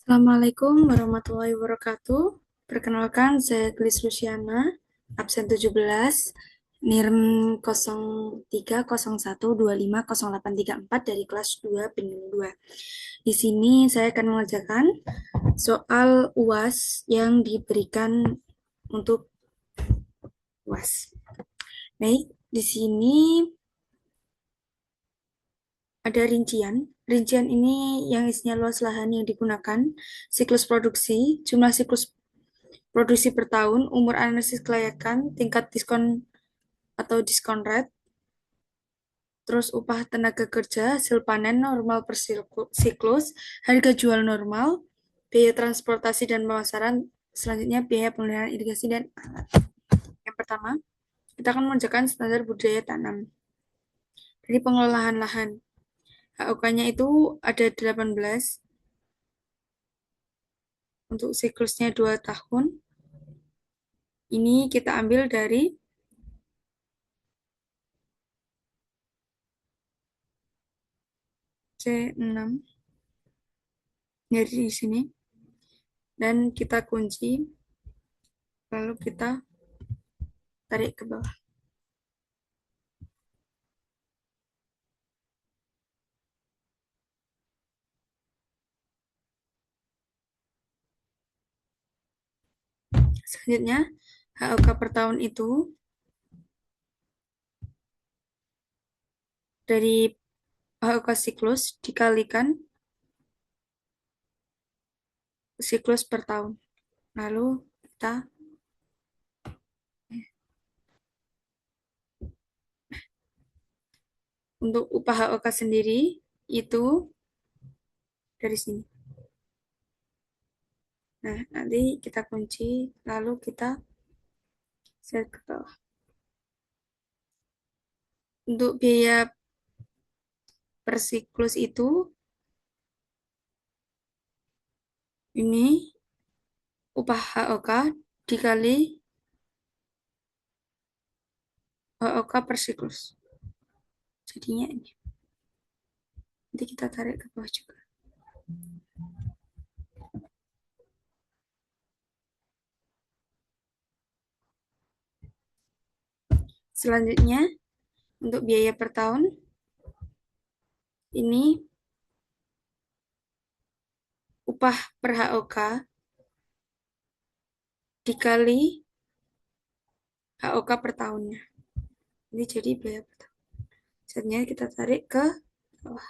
Assalamualaikum warahmatullahi wabarakatuh. Perkenalkan, saya Glis Luciana, absen 17, NIRM 0301250834 dari kelas 2 Bintang 2. Di sini saya akan mengerjakan soal UAS yang diberikan untuk UAS. Baik, di sini ada rincian. Rincian ini yang isinya luas lahan yang digunakan, siklus produksi, jumlah siklus produksi per tahun, umur analisis kelayakan, tingkat diskon atau diskon rate, terus upah tenaga kerja, hasil panen normal per siklus, harga jual normal, biaya transportasi dan pemasaran, selanjutnya biaya pemeliharaan irigasi dan alat. Yang pertama, kita akan mengerjakan standar budidaya tanam. Dari pengelolaan lahan, HOK-nya itu ada 18, untuk siklusnya 2 tahun. Ini kita ambil dari C6, dari di sini, dan kita kunci, lalu kita tarik ke bawah. Selanjutnya, HOK per tahun itu dari HOK siklus dikalikan siklus per tahun. Lalu kita untuk upah HOK sendiri itu dari sini. Nah, nanti kita kunci, lalu kita set ke bawah. Untuk biaya per siklus itu, ini upah HOK dikali HOK per siklus. Jadinya ini. Nanti kita tarik ke bawah juga. Selanjutnya, untuk biaya per tahun, ini upah per HOK dikali HOK per tahunnya. Ini jadi biaya per tahun. Selanjutnya kita tarik ke bawah.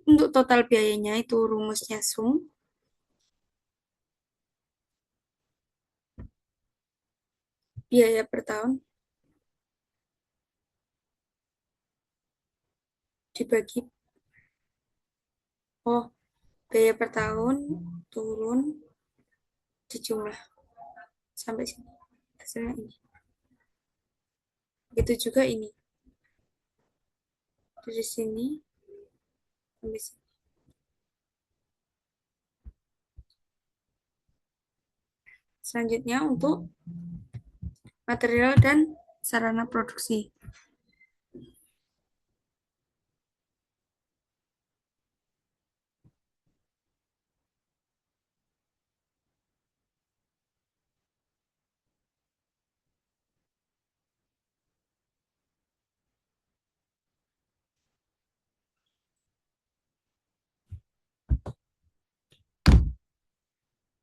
Untuk total biayanya itu rumusnya sum biaya per tahun dibagi biaya per tahun turun dijumlah sampai sini. Hasilnya ini. Begitu juga ini. Dari sini sampai sini. Selanjutnya untuk material dan sarana produksi.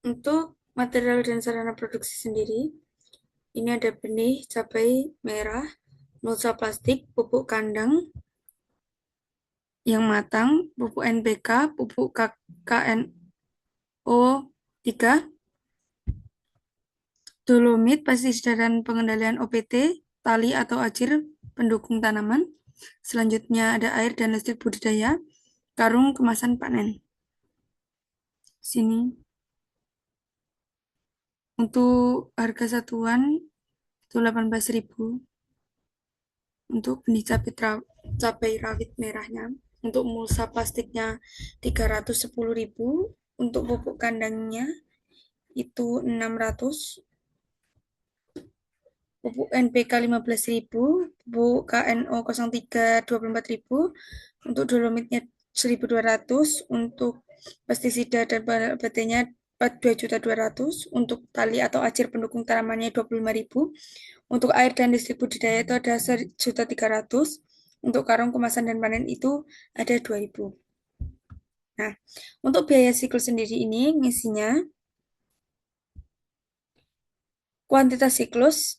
Untuk material dan sarana produksi sendiri, ini ada benih cabai merah, mulsa plastik, pupuk kandang yang matang, pupuk NPK, pupuk KNO3, dolomit, pestisida dan pengendalian OPT, tali atau acir pendukung tanaman. Selanjutnya ada air dan listrik budidaya, karung kemasan panen. Sini. Untuk harga satuan itu 18.000. Untuk benih cabai rawit merahnya. Untuk mulsa plastiknya 310.000. Untuk pupuk kandangnya itu 600. Pupuk NPK 15.000, pupuk KNO 03 24.000, untuk dolomitnya 1.200, untuk pestisida dan pembatinya 2.200.000, untuk tali atau acir pendukung tanamannya 25.000, untuk air dan listrik budidaya itu ada 1.300.000, untuk karung kemasan dan panen itu ada 2.000. Nah, untuk biaya siklus sendiri ini ngisinya kuantitas siklus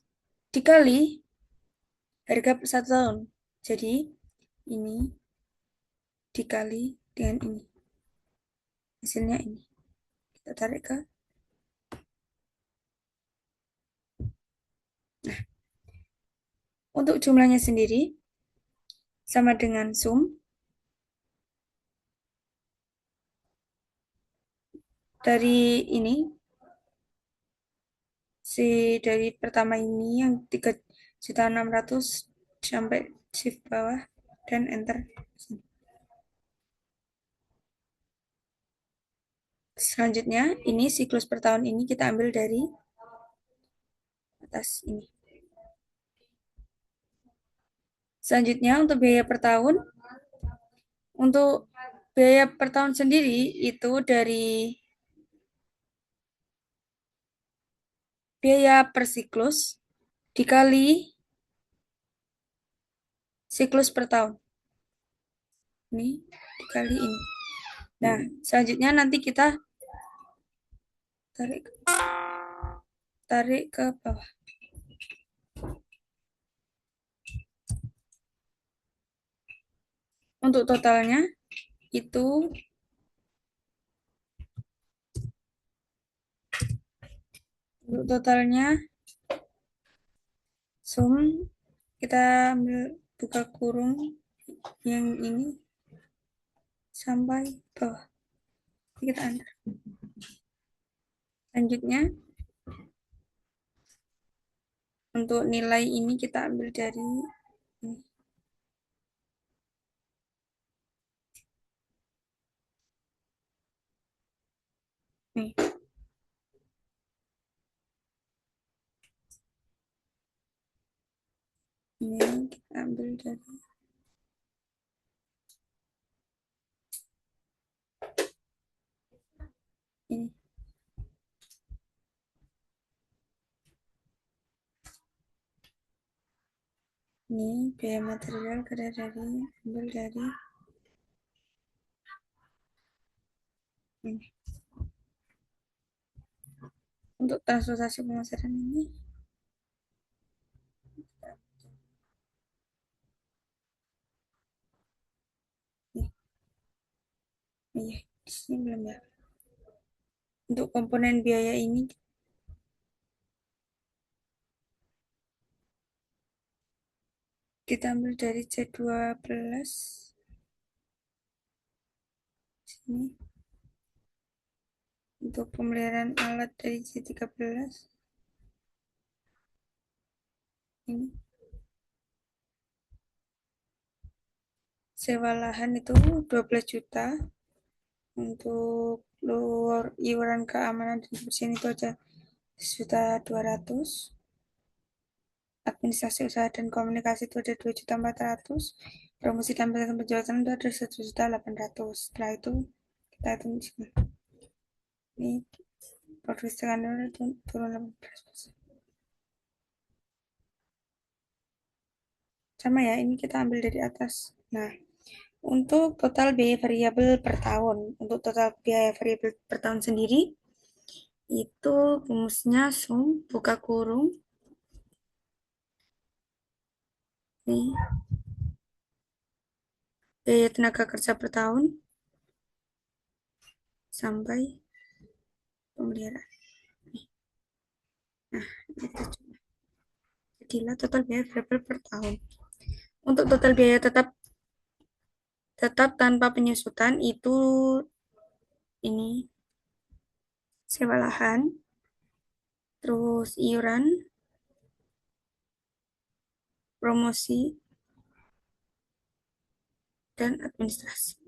dikali harga per 1 tahun. Jadi, ini dikali dengan ini. Hasilnya ini. Kita tarik ke. Nah, untuk jumlahnya sendiri sama dengan sum dari ini, dari pertama ini yang 3.600.000 sampai shift bawah dan enter. Selanjutnya, ini siklus per tahun ini kita ambil dari atas ini. Selanjutnya, untuk biaya per tahun, untuk biaya per tahun sendiri itu dari biaya per siklus dikali siklus per tahun. Ini dikali ini. Nah, selanjutnya nanti kita tarik ke bawah. Untuk totalnya itu sum kita ambil buka kurung yang ini sampai bawah. Kita enter. Selanjutnya untuk nilai ini kita ambil dari ini. Nih. Ini kita ambil dari ini. Ini biaya material kita ambil dari ini. Untuk transportasi pemasaran ini nih. Iya, di sini belum ya. Untuk komponen biaya ini kita ambil dari C12 sini. Untuk pemeliharaan alat dari C13 ini. Sewa lahan itu 12 juta. Untuk luar iuran keamanan dan kebersihan itu aja 1.200.000. Administrasi usaha dan komunikasi itu ada 2.400.000. Promosi dan penjualan itu ada 1.800.000. Setelah itu kita hitung di sini. Ini produksi tekanan itu turun 18%. Sama ya, ini kita ambil dari atas. Nah, untuk total biaya variabel per tahun, untuk total biaya variabel per tahun sendiri itu rumusnya sum buka kurung nih, biaya tenaga kerja per tahun sampai pemeliharaan. Nah, itu cuma. Jadilah total biaya variabel per tahun. Untuk total biaya tetap tetap tanpa penyusutan itu ini sewa lahan, terus iuran, promosi, dan administrasi.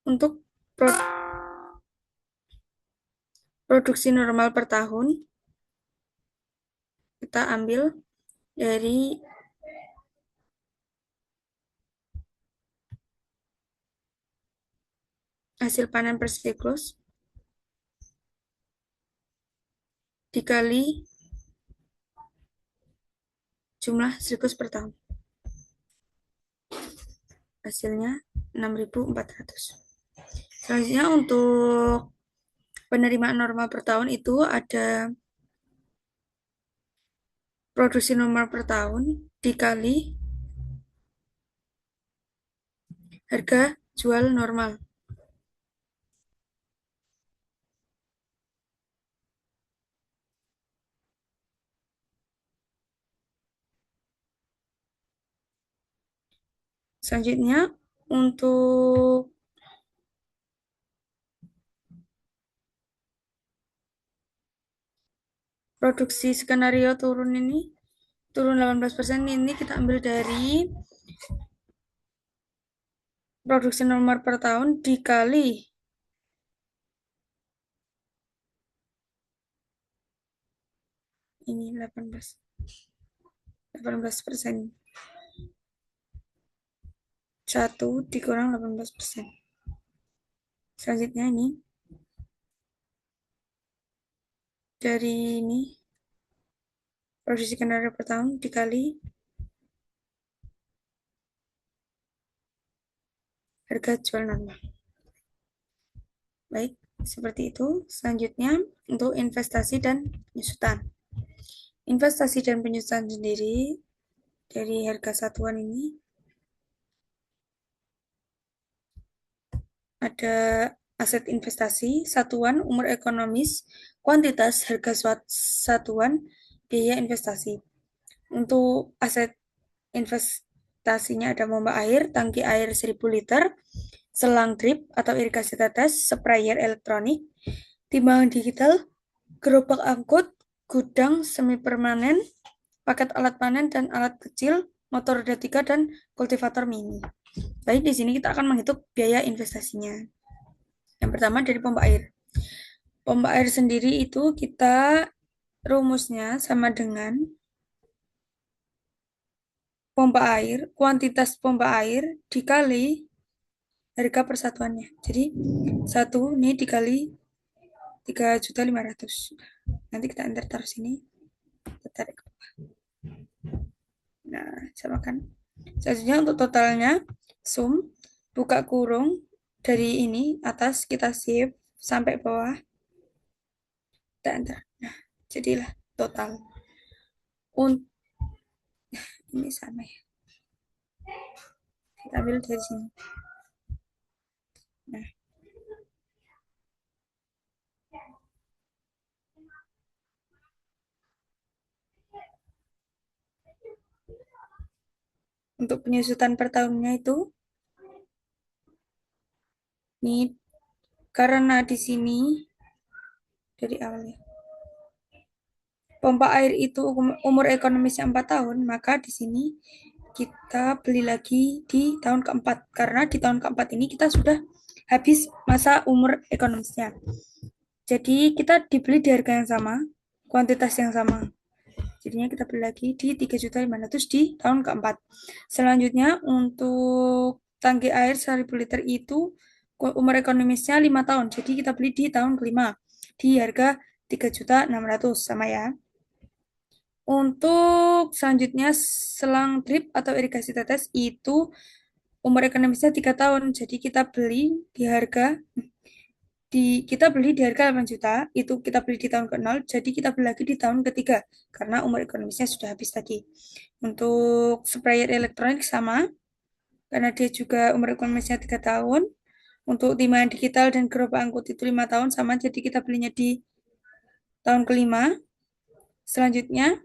Untuk produksi normal per tahun kita ambil dari hasil panen per siklus dikali jumlah siklus per tahun. Hasilnya 6.400. Selanjutnya untuk penerimaan normal per tahun itu ada produksi normal per tahun dikali harga jual normal. Selanjutnya untuk produksi skenario turun 18% ini kita ambil dari produksi normal per tahun dikali ini 18%. 1 dikurang 18%. Selanjutnya ini dari ini produksi skenario per tahun dikali harga jual normal. Baik, seperti itu. Selanjutnya untuk investasi dan penyusutan. Investasi dan penyusutan sendiri dari harga satuan ini ada aset investasi, satuan, umur ekonomis, kuantitas, harga satuan, biaya investasi. Untuk aset investasinya ada pompa air, tangki air 1000 liter, selang drip atau irigasi tetes, sprayer elektronik, timbangan digital, gerobak angkut, gudang semi permanen, paket alat panen dan alat kecil, motor roda 3 dan kultivator mini. Baik, di sini kita akan menghitung biaya investasinya. Yang pertama dari pompa air. Pompa air sendiri itu kita rumusnya sama dengan pompa air, kuantitas pompa air dikali harga persatuannya. Jadi, satu ini dikali 3.500.000. Nanti kita enter taruh sini. Kita tarik ke bawah. Nah, sama kan? Selanjutnya untuk totalnya, sum, buka kurung, dari ini atas kita save sampai bawah. Kita enter. Nah, jadilah total. Ini sama ya. Kita ambil dari sini. Nah, untuk penyusutan per tahunnya itu, ini karena di sini dari awal ya. Pompa air itu umur ekonomisnya 4 tahun, maka di sini kita beli lagi di tahun keempat. Karena di tahun keempat ini kita sudah habis masa umur ekonomisnya. Jadi kita dibeli di harga yang sama, kuantitas yang sama. Jadinya kita beli lagi di 3.500.000 di tahun keempat. Selanjutnya untuk tangki air 1000 liter itu umur ekonomisnya 5 tahun. Jadi kita beli di tahun kelima di harga 3.600.000 sama ya. Untuk selanjutnya selang drip atau irigasi tetes itu umur ekonomisnya 3 tahun. Jadi kita beli di harga 8 juta, itu kita beli di tahun ke-0, jadi kita beli lagi di tahun ketiga karena umur ekonomisnya sudah habis tadi. Untuk sprayer elektronik sama karena dia juga umur ekonomisnya 3 tahun. Untuk timbangan digital dan gerobak angkut itu 5 tahun sama, jadi kita belinya di tahun kelima. Selanjutnya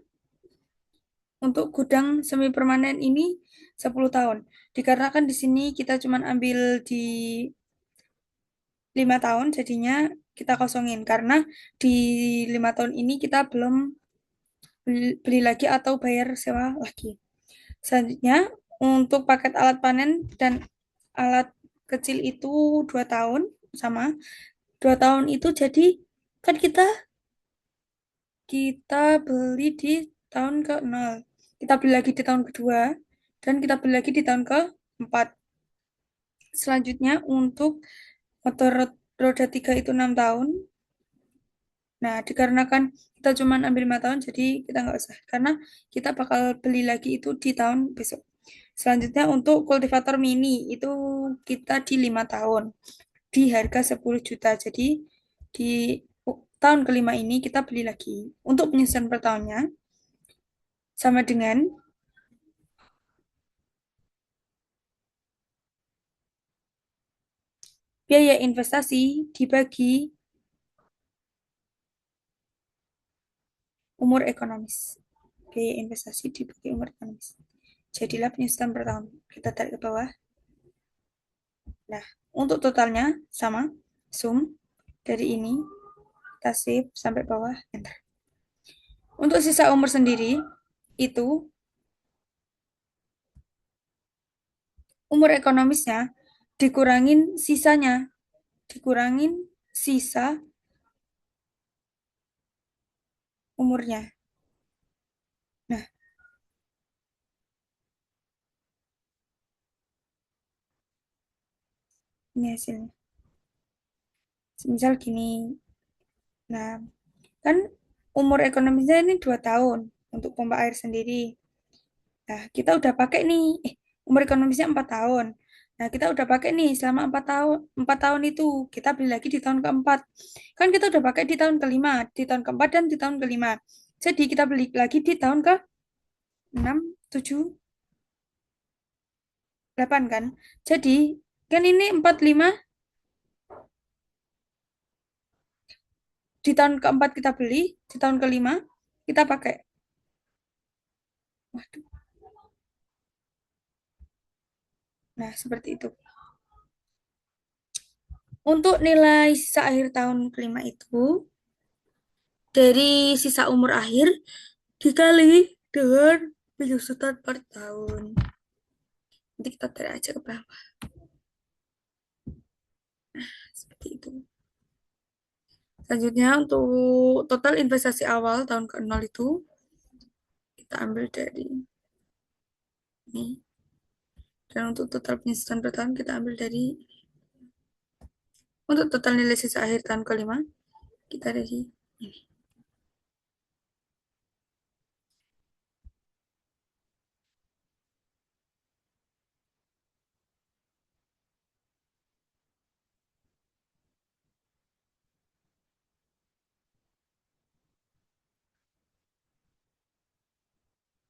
untuk gudang semi permanen ini 10 tahun. Dikarenakan di sini kita cuma ambil di 5 tahun, jadinya kita kosongin. Karena di 5 tahun ini kita belum beli lagi atau bayar sewa lagi. Selanjutnya, untuk paket alat panen dan alat kecil itu 2 tahun, sama. 2 tahun itu jadi, kan kita beli di tahun ke-0. Kita beli lagi di tahun kedua, dan kita beli lagi di tahun keempat. Selanjutnya untuk motor roda 3 itu 6 tahun. Nah, dikarenakan kita cuma ambil 5 tahun, jadi kita nggak usah. Karena kita bakal beli lagi itu di tahun besok. Selanjutnya untuk kultivator mini, itu kita di 5 tahun. Di harga 10 juta. Jadi di tahun kelima ini kita beli lagi. Untuk penyusunan per tahunnya, sama dengan biaya investasi dibagi umur ekonomis. Biaya investasi dibagi umur ekonomis. Jadilah penyusunan per tahun. Kita tarik ke bawah. Nah, untuk totalnya sama, sum dari ini, kita save sampai bawah, enter. Untuk sisa umur sendiri, itu umur ekonomisnya dikurangin sisanya, dikurangin sisa umurnya. Nah, ini hasilnya. Misal gini, nah, kan umur ekonomisnya ini 2 tahun untuk pompa air sendiri. Nah, kita udah pakai nih, umur ekonomisnya 4 tahun. Nah, kita udah pakai nih selama 4 tahun itu. Kita beli lagi di tahun keempat. Kan kita udah pakai di tahun kelima, di tahun keempat dan di tahun kelima. Jadi kita beli lagi di tahun ke 6, 7, 8 kan. Jadi, kan ini 4, 5, di tahun keempat kita beli, di tahun kelima kita pakai. Waduh. Nah, seperti itu. Untuk nilai sisa akhir tahun kelima itu, dari sisa umur akhir dikali dengan penyusutan per tahun. Nanti kita tarik aja ke bawah. Seperti itu. Selanjutnya untuk total investasi awal tahun ke-0 itu kita ambil dari ini. Dan untuk total penyusutan per tahun kita ambil dari untuk total nilai sisa akhir tahun kelima kita dari ini.